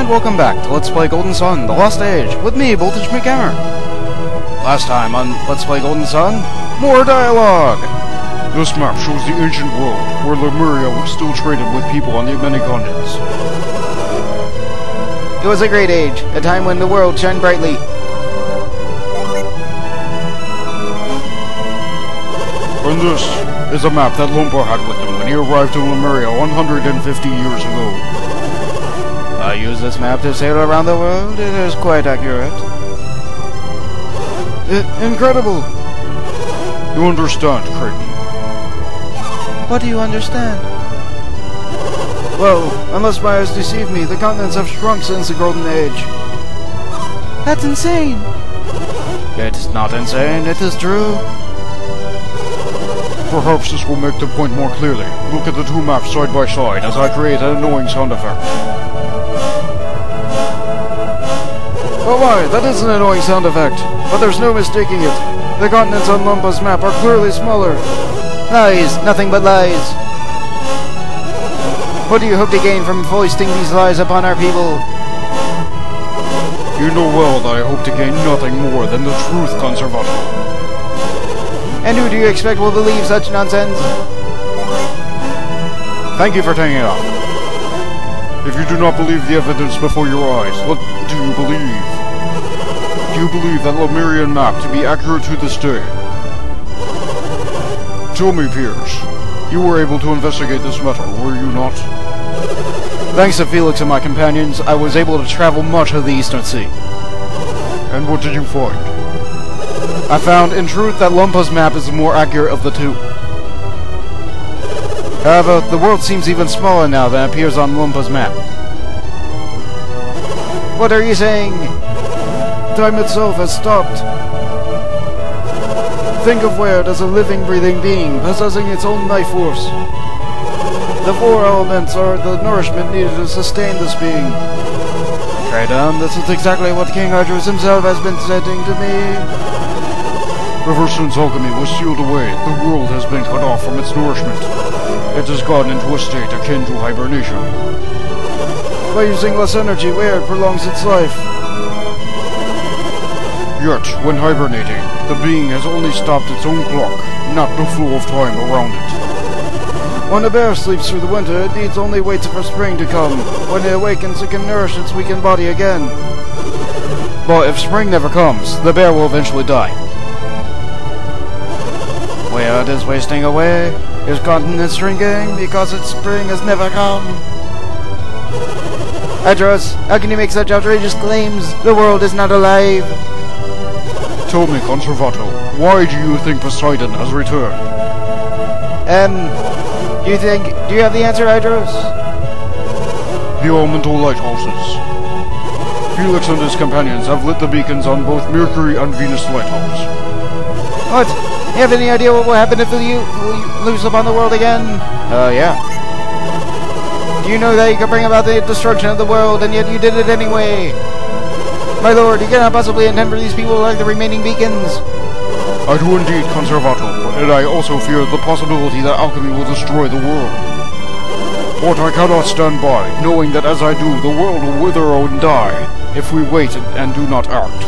and welcome back to Let's Play Golden Sun, The Lost Age, with me, McGammar. Last time on Let's Play Golden Sun, more dialogue! This map shows the ancient world, where Lemuria still traded with people on the many continents. It was a great age, a time when the world shined brightly. And this is a map that Lumpa had with him when he arrived in Lemuria 150 years ago. I use this map to sail around the world. It is quite accurate. Incredible! You understand, Creighton? What do you understand? Well, unless my eyes deceive me, the continents have shrunk since the Golden Age. That's insane! It is not insane, it is true. Perhaps this will make the point more clearly. Look at the two maps side by side as I create an annoying sound effect. Oh my, that is an annoying sound effect. But there's no mistaking it. The continents on Lumpa's map are clearly smaller. Lies, nothing but lies. What do you hope to gain from foisting these lies upon our people? You know well that I hope to gain nothing more than the truth, Conservato. And who do you expect will believe such nonsense? Thank you for taking it off. If you do not believe the evidence before your eyes, what do you believe? Do you believe that Lemurian map to be accurate to this day? Tell me, Piers, you were able to investigate this matter, were you not? Thanks to Felix and my companions, I was able to travel much of the Eastern Sea. And what did you find? I found, in truth, that Lumpa's map is the more accurate of the two. However, the world seems even smaller now than appears on Lumpa's map. What are you saying? Time itself has stopped. Think of Weird as a living, breathing being, possessing its own life force. The four elements are the nourishment needed to sustain this being. Kratom, this is exactly what King Hydrus himself has been saying to me. Ever since alchemy was sealed away, the world has been cut off from its nourishment. It has gone into a state akin to hibernation. By using less energy, Weird prolongs its life. Yet, when hibernating, the being has only stopped its own clock, not the flow of time around it. When a bear sleeps through the winter, it needs only wait for spring to come. When it awakens, it can nourish its weakened body again. But if spring never comes, the bear will eventually die. Weird is wasting away. His continent shrinking because its spring has never come. Hydros, how can you make such outrageous claims? The world is not alive. Tell me, Conservato, why do you think Poseidon has returned? Do you have the answer, Hydros? The elemental lighthouses. Felix and his companions have lit the beacons on both Mercury and Venus lighthouse. What? You have any idea what will happen if you loose upon the world again? Yeah. Do you know that you could bring about the destruction of the world, and yet you did it anyway? My lord, you cannot possibly intend for these people like the remaining beacons. I do indeed, Conservato, and I also fear the possibility that alchemy will destroy the world. But I cannot stand by, knowing that as I do, the world will wither and die, if we wait and do not act.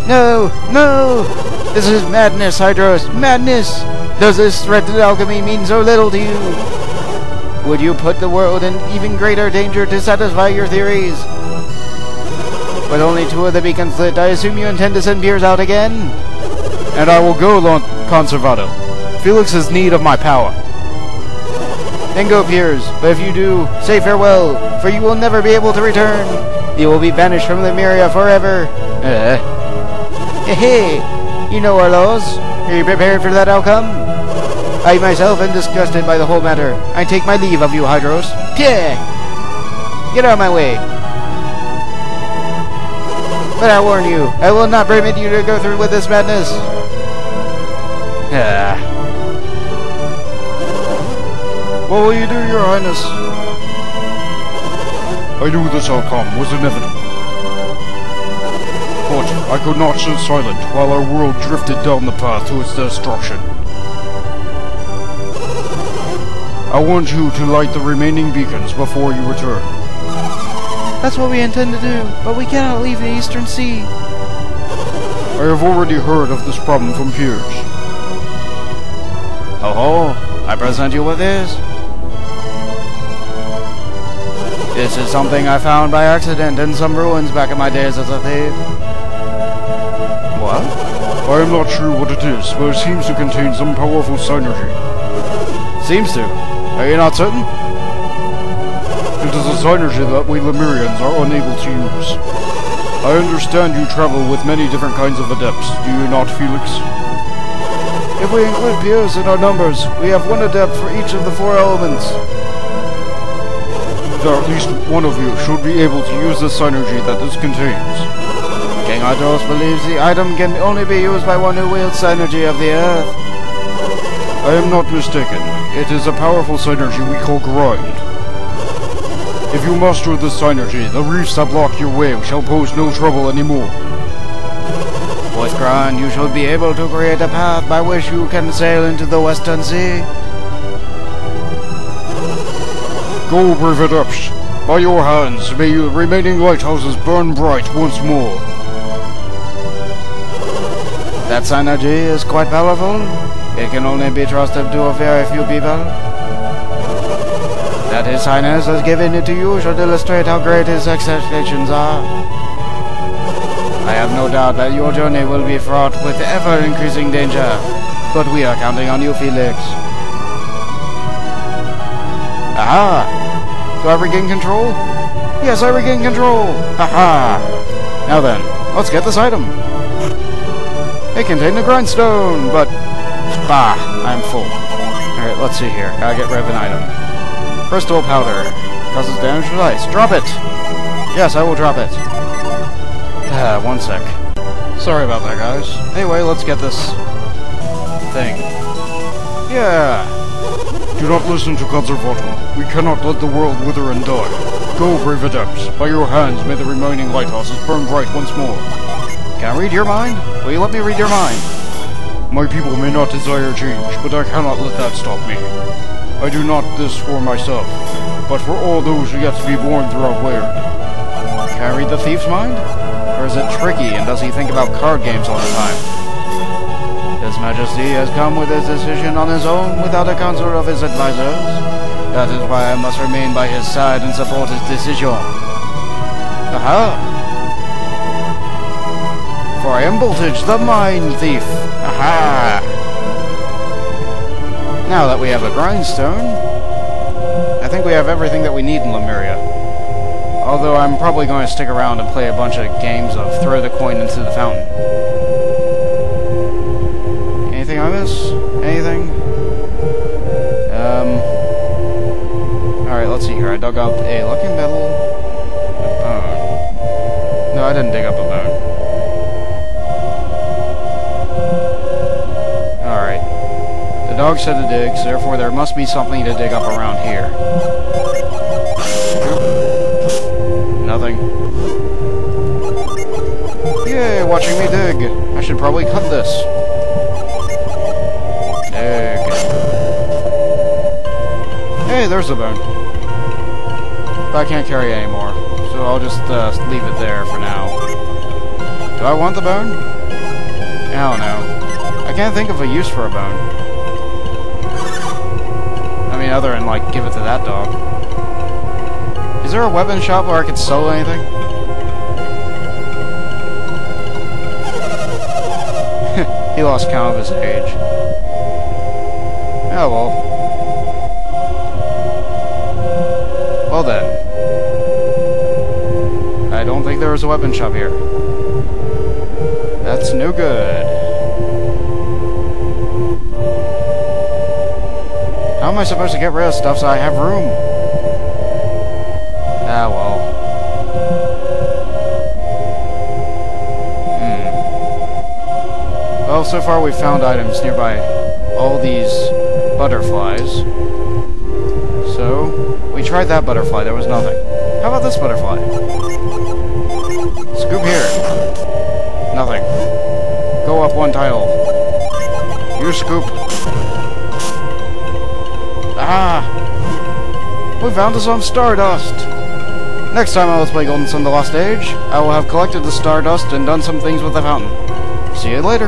No! No! This is madness, Hydros! Madness! Does this threat to alchemy mean so little to you? Would you put the world in even greater danger to satisfy your theories? With only two of the beacons lit, I assume you intend to send Piers out again? And I will go, Conservato. Felix has need of my power. Then go, Piers, but if you do, say farewell, for you will never be able to return. You will be banished from Lemuria forever. Hey, you know our laws. Are you prepared for that outcome? I myself am disgusted by the whole matter. I take my leave of you, Hydros. Pye! Get out of my way. But I warn you, I will not permit you to go through with this madness. What will you do, Your Highness? I knew this outcome was inevitable. But I could not sit silent while our world drifted down the path to its destruction. I want you to light the remaining beacons before you return. That's what we intend to do, but we cannot leave the Eastern Sea. I have already heard of this problem from peers. Ho ho, I present you with this. This is something I found by accident in some ruins back in my days as a thief. What? I am not sure what it is, but it seems to contain some powerful synergy. Seems to. Are you not certain? It is a synergy that we Lemurians are unable to use. I understand you travel with many different kinds of adepts, do you not, Felix? If we include peers in our numbers, we have one adept for each of the 4 elements. Then at least one of you should be able to use the synergy that this contains. King Ardos believes the item can only be used by one who wields synergy of the earth. I am not mistaken. It is a powerful synergy we call Grind. If you master this synergy, the reefs that block your way shall pose no trouble anymore. With Grind, you should be able to create a path by which you can sail into the Western Sea. Go, brave adepts. By your hands, may the remaining lighthouses burn bright once more. That synergy is quite powerful. It can only be trusted to a very few people. That His Highness has given it to you should illustrate how great his expectations are. I have no doubt that your journey will be fraught with ever-increasing danger, but we are counting on you, Felix. Aha! Do I regain control? Yes, I regain control! Haha! Now then, let's get this item. It contained a grindstone, but... bah, I'm full. Alright, let's see here. Gotta get rid of an item. Crystal powder. Causes damage with ice. Drop it! Yes, I will drop it. One sec. Sorry about that, guys. Anyway, let's get this... thing. Yeah! Do not listen to Conservatum. We cannot let the world wither and die. Go, brave adepts. By your hands may the remaining lighthouses burn bright once more. Can I read your mind? Will you let me read your mind? My people may not desire change, but I cannot let that stop me. I do not this for myself, but for all those who yet to be born throughout Laird. Can I read the thief's mind? Or is it tricky, and does he think about card games all the time? His Majesty has come with his decision on his own without a consult of his advisors. That is why I must remain by his side and support his decision. Aha! For I am Voltage, the Mind Thief! Aha! Now that we have a grindstone, I think we have everything that we need in Lemuria. Although I'm probably going to stick around and play a bunch of games of throw the coin into the fountain. Anything I miss? Anything? Alright, let's see here. I dug up a lucky metal, a bone. No, I didn't dig up a bone. Alright. The dog said to dig, so therefore there must be something to dig up around here. Nothing. Yay, watching me dig. I should probably cut this. Dig. Hey, there's the bone. But I can't carry it anymore, so I'll just leave it there for now. Do I want the bone? I don't know. I can't think of a use for a bone. I mean, other than, like, give it to that dog. Is there a weapon shop where I could sell anything? He lost count of his age. Oh well. Well then. I don't think there was a weapon shop here. That's no good. How am I supposed to get rid of stuff so I have room? Ah, well. Well, so far we've found items nearby all these butterflies. So, we tried that butterfly, there was nothing. How about this butterfly? Scoop here. Nothing. Go up one tile. You scoop. Ah! We found some stardust! Next time I will play Golden Sun: The Lost Age, I will have collected the stardust and done some things with the fountain. See you later.